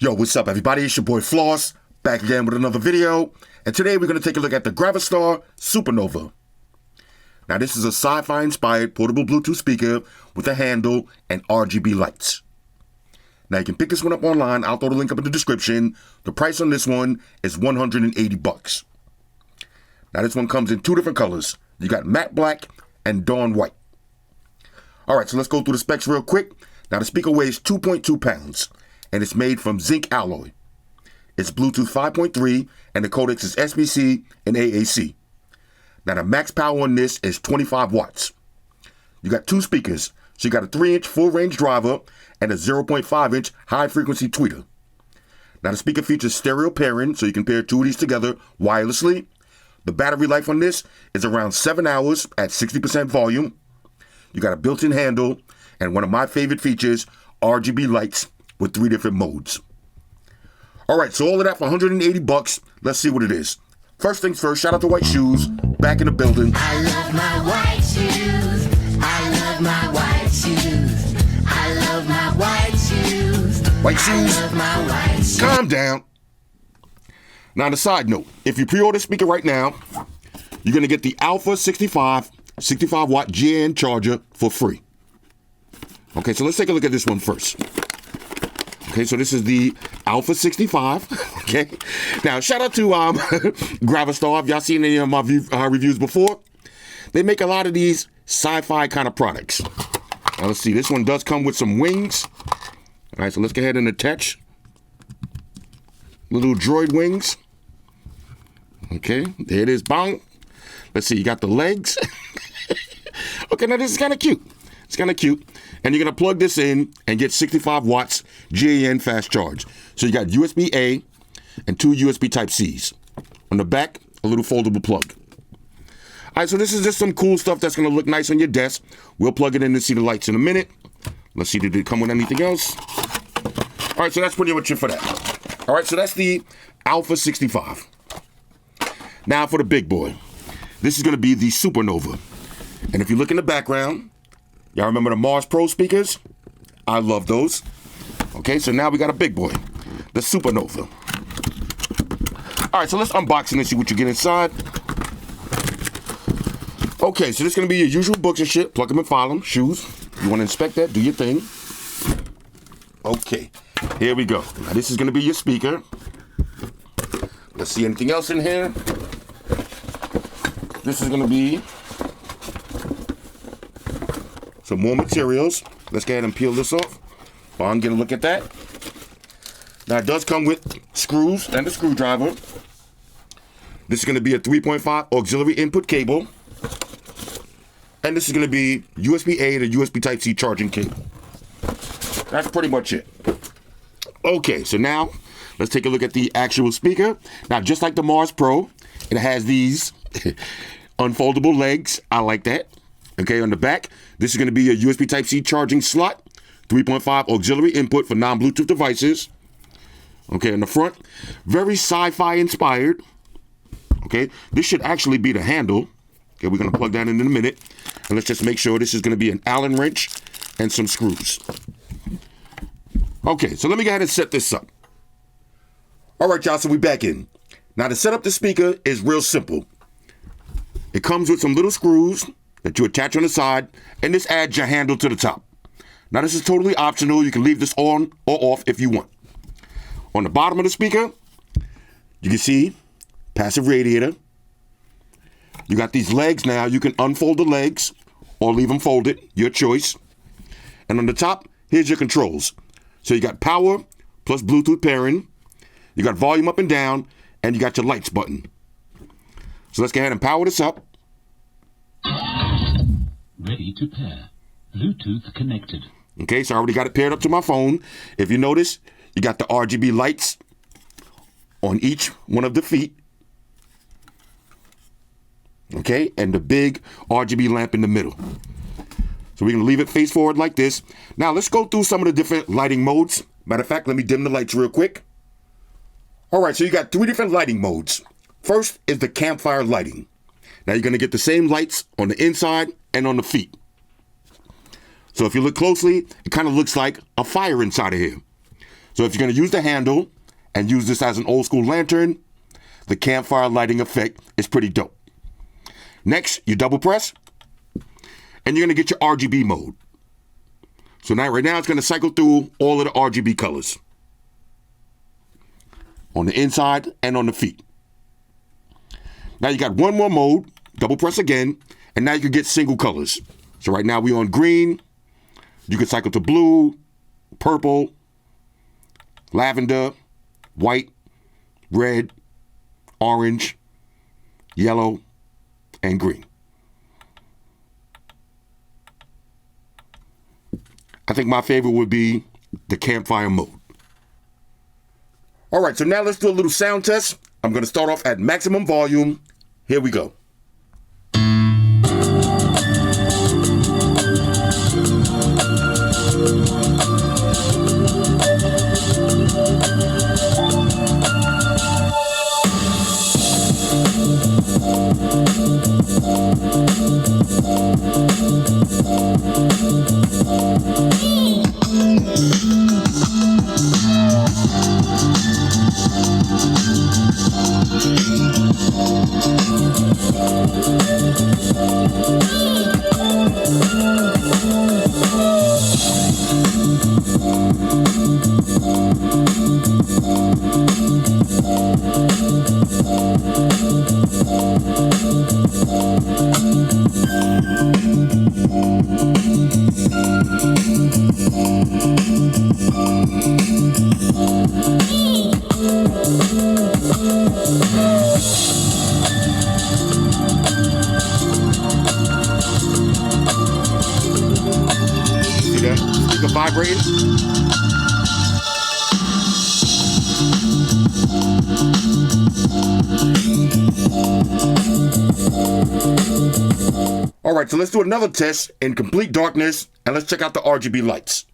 Yo, what's up everybody? It's your boy Floss, back again with another video. And today we're going to take a look at the Gravastar SUPERNOVA. Now this is a sci-fi inspired portable Bluetooth speaker with a handle and RGB lights. Now you can pick this one up online. I'll throw the link up in the description. The price on this one is 180 bucks. Now this one comes in two different colors. You got matte black and dawn white. Alright, so let's go through the specs real quick. Now the speaker weighs 2.2 pounds. And it's made from zinc alloy. It's Bluetooth 5.3 and the codecs is SBC and AAC. Now the max power on this is 25 watts. You got two speakers, so you got a 3-inch full range driver and a 0.5-inch high frequency tweeter. Now the speaker features stereo pairing, so you can pair two of these together wirelessly. The battery life on this is around 7 hours at 60% volume. You got a built-in handle and one of my favorite features, RGB lights with 3 different modes. Alright, so all of that for 180 bucks. Let's see what it is. First things first, shout out to White Shoes, back in the building. I love my white shoes. I love my white shoes. I love my white shoes. White Shoes, I love my white shoes. calm down. Now on a side note, if you pre-order speaker right now, you're going to get the Alpha 65 watt GN charger for free. Okay, so let's take a look at this one first. Okay, so this is the Alpha 65, okay? Now, shout out to Gravastar. If y'all seen any of my reviews before, they make a lot of these sci-fi kind of products. Now, let's see. This one does come with some wings. All right, so let's go ahead and attach little droid wings. Okay, there it is. Bang. Let's see. You got the legs. Okay, now this is kind of cute. It's kind of cute. And you're going to plug this in and get 65 watts GAN fast charge. So you got USB-A and 2 USB Type-Cs. On the back, a little foldable plug. All right, so this is just some cool stuff that's going to look nice on your desk. We'll plug it in and see the lights in a minute. Let's see, did it come with anything else? All right, so that's pretty much it for that. All right, so that's the Alpha 65. Now for the big boy. This is going to be the SUPERNOVA. And if you look in the background, y'all remember the Mars Pro speakers? I love those. Okay, so now we got a big boy, the SUPERNOVA. All right, so let's unbox it and see what you get inside. Okay, so this is going to be your usual books and shit. Plug them and file them. Shoes. You want to inspect that? Do your thing. Okay, here we go. Now this is going to be your speaker. Let's see anything else in here. This is going to be some more materials. Let's go ahead and peel this off. Well, I'm going to look at that. Now, it does come with screws and a screwdriver. This is going to be a 3.5 auxiliary input cable. And this is going to be USB-A to USB Type-C charging cable. That's pretty much it. Okay, so now let's take a look at the actual speaker. Now, just like the Mars Pro, it has these unfoldable legs. I like that. Okay, on the back, this is going to be a USB Type-C charging slot, 3.5 auxiliary input for non-Bluetooth devices. Okay, on the front, very sci-fi inspired. Okay, this should actually be the handle. Okay, we're going to plug that in a minute. And let's just make sure this is going to be an Allen wrench and some screws. Okay, so let me go ahead and set this up. All right, y'all, so we back in. Now, to set up the speaker is real simple. It comes with some little screws that you attach on the side, and this adds your handle to the top. Now this is totally optional. You can leave this on or off if you want. On the bottom of the speaker, you can see passive radiator. You got these legs now. You can unfold the legs or leave them folded, your choice. And on the top, here's your controls. So you got power plus Bluetooth pairing. You got volume up and down, and you got your lights button. So let's go ahead and power this up. Ready to pair. Bluetooth connected. Okay, so I already got it paired up to my phone. If you notice, you got the RGB lights on each one of the feet. Okay, and the big RGB lamp in the middle. So we're going to leave it face forward like this. Now let's go through some of the different lighting modes. Matter of fact, let me dim the lights real quick. All right, so you got 3 different lighting modes. First is the campfire lighting. Now you're going to get the same lights on the inside and on the feet. So if you look closely, it kind of looks like a fire inside of here. So if you're going to use the handle and use this as an old school lantern, the campfire lighting effect is pretty dope. Next, you double press, and you're going to get your RGB mode. So now, right now, it's going to cycle through all of the RGB colors on the inside and on the feet. Now you got one more mode, double press again, and now you can get single colors. So right now we're on green. You can cycle to blue, purple, lavender, white, red, orange, yellow, and green. I think my favorite would be the campfire mode. All right, so now let's do a little sound test. I'm going to start off at maximum volume. Here we go. See that? Speaker vibrating. All right, so let's do another test in complete darkness, and let's check out the RGB lights.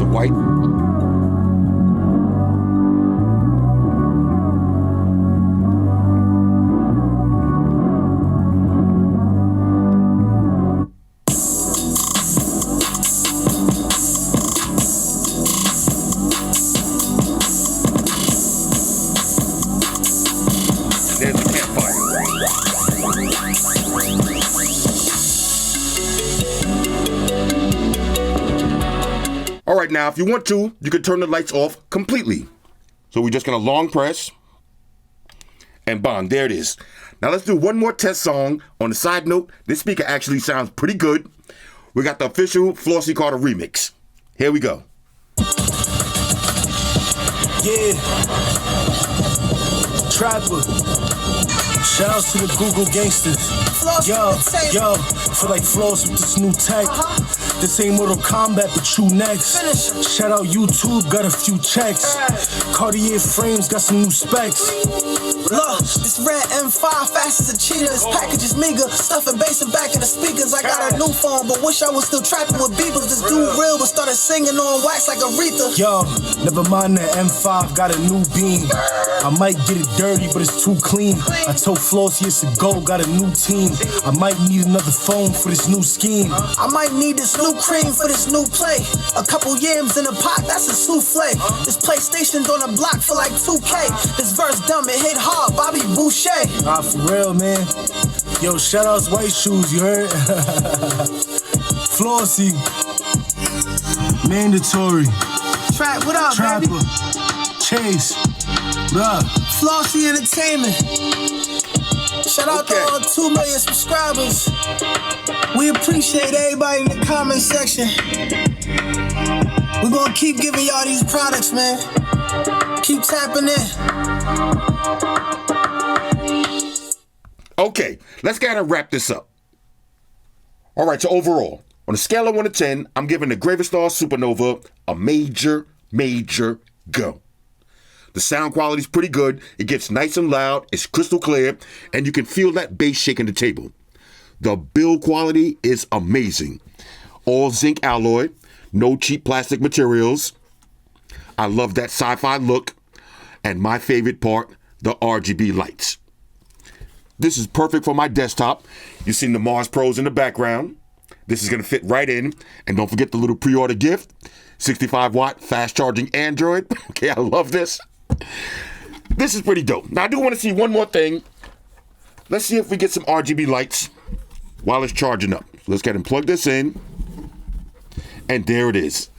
White. There's the campfire. All right, now, if you want to, you can turn the lights off completely. So we're just going to long press and bond. There it is. Now let's do one more test song. On the side note, this speaker actually sounds pretty good. We got the official Flossy Carter remix. Here we go. Yeah. Trapper. Shouts to the Google gangsters. Yo, feel like Floss with this new tech. This ain't Mortal Kombat, but you next. Shout out YouTube, got a few checks. Cartier frames, got some new specs. Look, this red M5 fast as a cheetah. This package is meager, stuffing bass and back in the speakers. I got a new phone, but wish I was still trapping with beepers. This dude real, but started singing on wax like Aretha. Yo, never mind that M5, got a new beam. I might get it dirty, but it's too clean. I told Flossy it's a go, got a new team. I might need another phone for this new scheme. I might need this new cream for this new play. A couple yams in a pot, that's a souffle. This PlayStation's on the block for like 2K. This verse dumb, it hit hard, Bobby Boucher. Nah, for real, man. Yo, shout outs White Shoes, you heard? Flossy. Mandatory. Trap, what up, Trapper. baby? Chase. Bruh. Flossy Entertainment. Shout out to all 2 million subscribers. We appreciate everybody in the comment section. We gonna keep giving y'all these products, man. Keep tapping in. Okay, let's kind of wrap this up. All right, so overall, on a scale of 1 to 10, I'm giving the Gravastar SUPERNOVA a major go. The sound quality is pretty good. It gets nice and loud. It's crystal clear, and you can feel that bass shaking the table. The build quality is amazing. All zinc alloy, no cheap plastic materials. I love that sci-fi look, and my favorite part, the RGB lights. This is perfect for my desktop. You've seen the Mars Pros in the background. This is going to fit right in. And don't forget the little pre-order gift. 65-watt fast-charging Android. Okay, I love this. This is pretty dope. Now, I do want to see one more thing. Let's see if we get some RGB lights while it's charging up. So let's go ahead and plug this in. And there it is.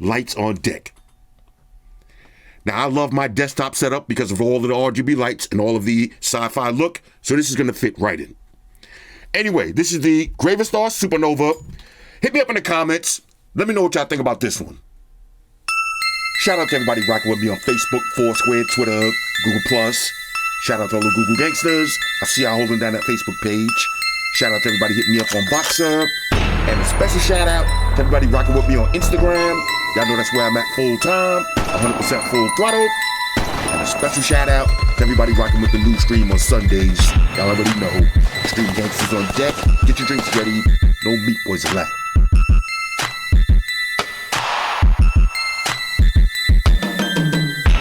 Lights on deck. Now, I love my desktop setup because of all of the RGB lights and all of the sci-fi look. So this is going to fit right in. Anyway, this is the Gravastar SUPERNOVA. Hit me up in the comments. Let me know what y'all think about this one. Shout out to everybody rocking with me on Facebook, Foursquare, Twitter, Google+. Shout out to all the Google gangsters. I see y'all holding down that Facebook page. Shout out to everybody hitting me up on Boxer. And a special shout out to everybody rocking with me on Instagram. Y'all know that's where I'm at full time, 100% full throttle. And a special shout out to everybody rocking with the new stream on Sundays. Y'all already know. Stream gangsters on deck. Get your drinks ready. No meat boys allowed.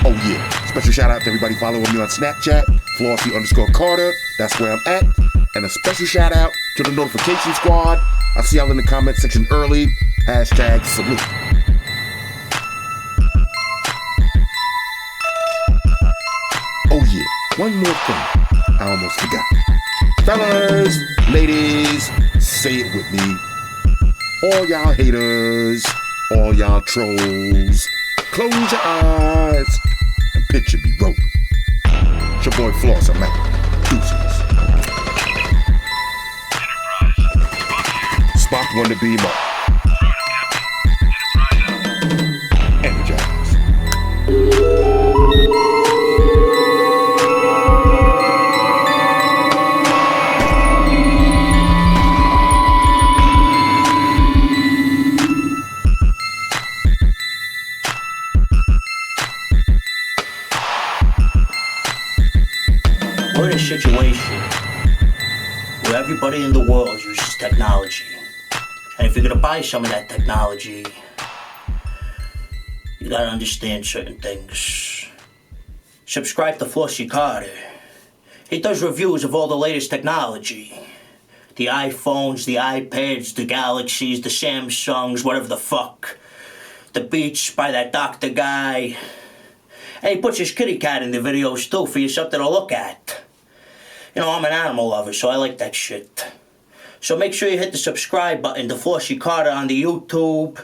Oh yeah. Special shout out to everybody following me on Snapchat. Flossy_Carter. That's where I'm at. And a special shout out to the notification squad. I see y'all in the comment section early. Hashtag salute. Oh yeah, one more thing. I almost forgot. Fellas, ladies, say it with me. All y'all haters, all y'all trolls, close your eyes and picture me rolling. It's your boy Floss, I'm out. Deuces. Spock wanna be my energize. We're in a situation where everybody in the world uses technology. And if you're gonna buy some of that technology, you gotta understand certain things. Subscribe to Flossy Carter. He does reviews of all the latest technology. The iPhones, the iPads, the Galaxies, the Samsungs, whatever the fuck. The Beats by that doctor guy. And he puts his kitty cat in the videos too for you something to look at. You know, I'm an animal lover, so I like that shit. So make sure you hit the subscribe button to Flossy Carter on the YouTube,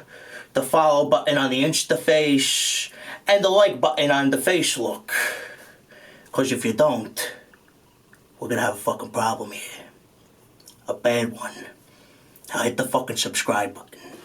the follow button on the Instaface, and the like button on the Facelook. Because if you don't, we're gonna have a fucking problem here. A bad one. Now hit the fucking subscribe button.